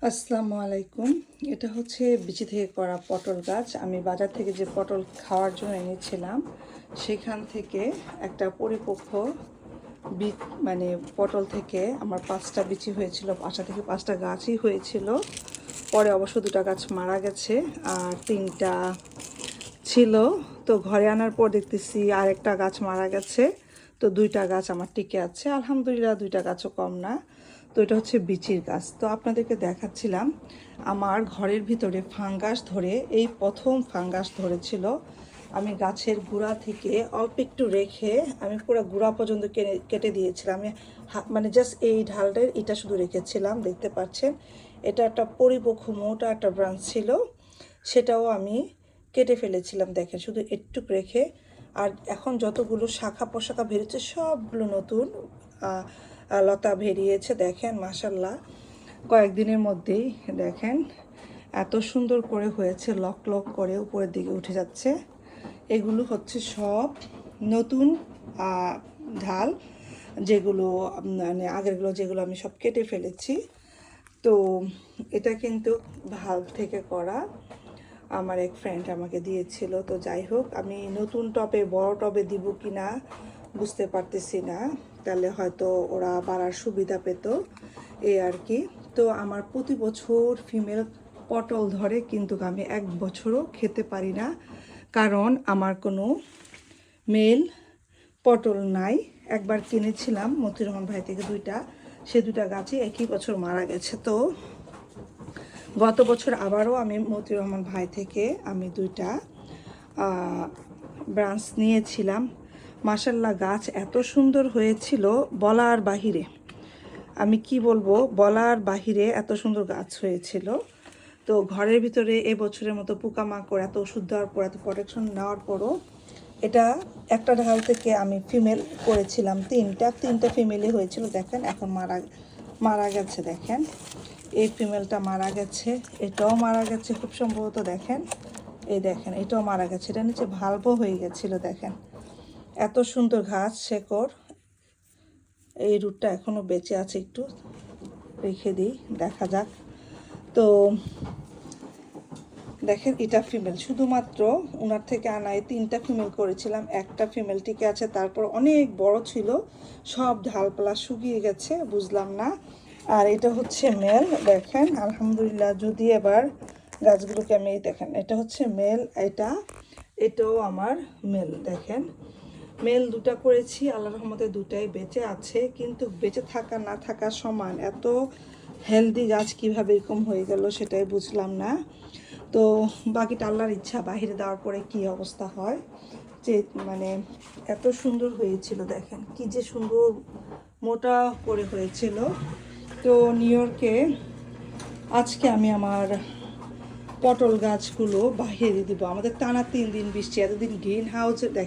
আসসালামু আলাইকুম। এটা হচ্ছে বিচি থেকে করা পটল গাছ। আমি বাজার থেকে যে পটল খাওয়ার জন্য এনেছিলাম সেখান থেকে একটা পরিপক্ক মানে পটল থেকে আমার 5টা বিচি হয়েছিল। 5টা থেকে 5টা গাছই হয়েছিল। পরে অবশ্য 2টা গাছ মারা গেছে আর 3টা ছিল। তো ঘরে আনার পর দেখতেছি আরেকটা গাছ মারা গেছে। তো 2টা গাছ আমার টিকে আছে, আলহামদুলিল্লাহ। 2টা গাছও কম না। তো এটা হচ্ছে বিচির গাছ। তো আপনাদেরকে দেখাচ্ছিলাম আমার ঘরের ভিতরে ফাঙ্গাস ধরে, এই প্রথম ফাঙ্গাস ধরেছিল। আমি গাছের গোড়া থেকে অল্প একটু রেখে আমি পুরো গোড়া পর্যন্ত কেটে দিয়েছিলাম। আমি মানে জাস্ট এই ঢালটার এটা শুধু রেখেছিলাম, দেখতে পাচ্ছেন। এটা একটা পরিপক্ক মোটা একটা ব্রাঞ্চ ছিল, সেটাও আমি কেটে ফেলেছিলাম, দেখেন, শুধু একটু রেখে। আর এখন যতগুলো শাখা পোশাখা বেরিয়েছে সবগুলো নতুন লতা বেরিয়েছে, দেখেন, মাশাল্লাহ। কয়েকদিনের মধ্যেই দেখেন এত সুন্দর করে হয়েছে, লক লক করে উপরের দিকে উঠে যাচ্ছে। এগুলো হচ্ছে সব নতুন ঢাল, যেগুলো মানে আগেরগুলো যেগুলো আমি সব কেটে ফেলেছি। তো এটা কিন্তু ভাল্ব থেকে করা, আমার এক ফ্রেন্ড আমাকে দিয়েছিল। তো যাই হোক, আমি নতুন টবে, বড় টবে দিব কি না বুঝতে পারতেছি না, তাহলে হয়তো ওরা বাড়ার সুবিধা পেত, এই আর কি। তো আমার প্রতি বছর ফিমেল পটল ধরে, কিন্তু আমি এক বছরও খেতে পারি না, কারণ আমার কোনো মেল পটল নাই। একবার কিনেছিলাম মতিউর রহমান ভাই থেকে 2টা, সে 2টা গাছই একই বছর মারা গেছে। তো গত বছর আবারও আমি মতিউর রহমান ভাই থেকে আমি 2টা ব্রাঞ্চ নিয়েছিলাম। মাশাল্লাহ, গাছ এত সুন্দর হয়েছিল বলার বাহিরে, আমি কি বলবো, বলার বাহিরে এত সুন্দর গাছ হয়েছিল। তো ঘরের ভিতরে এবছরের মতো পোকামাকড়, এত ওষুধ দেওয়ার পর, এত প্রোটেকশন নেওয়ার পরও এটা একটা ঢাল থেকে আমি ফিমেল করেছিলাম 3টা ফিমেলই হয়েছিল। দেখেন এখন মারা গেছে, দেখেন এই ফিমেলটা মারা গেছে, এটাও মারা গেছে খুব সম্ভবত, দেখেন, এই দেখেন এটাও মারা গেছে। এটা নিচে ভাল্বও হয়ে গেছিলো, দেখেন এত সুন্দর ঘাস শেকড়। এই রুটটা এখনও বেঁচে আছে, একটু রেখে দিই, দেখা যাক। তো দেখেন এটা ফিমেল, শুধুমাত্র ওনার থেকে আনায় 3টা ফিমেল করেছিলাম, একটা ফিমেল টিকে আছে। তারপর অনেক বড় ছিল, সব ঢালপালা শুকিয়ে গেছে, বুঝলাম না। আর এটা হচ্ছে মেল, দেখেন, আলহামদুলিল্লাহ। যদি এবার গাছগুলোকে আমি, দেখেন এটা হচ্ছে মেল, এটাও আমার মেল, দেখেন মেল 2টা করেছি, আল্লাহর রহমতে 2টাই বেঁচে আছে। কিন্তু বেঁচে থাকা না থাকা সমান, এত হেলদি গাছ কিভাবে এরকম হয়ে গেল সেটাই বুঝলাম না। তো বাকিটা আল্লাহর ইচ্ছা, বাহিরে দেওয়ার পরে কি অবস্থা হয়। যে মানে এত সুন্দর হয়েছিল, দেখেন কি যে সুন্দর মোটা করে হয়েছিল। তো নিউ ইয়র্কে আজকে আমি আমার পটল গাছগুলো বাহিরে দিব। আমাদের টানা 3 দিন বৃষ্টি, এতদিন গ্রিন হাউসে, দেখেন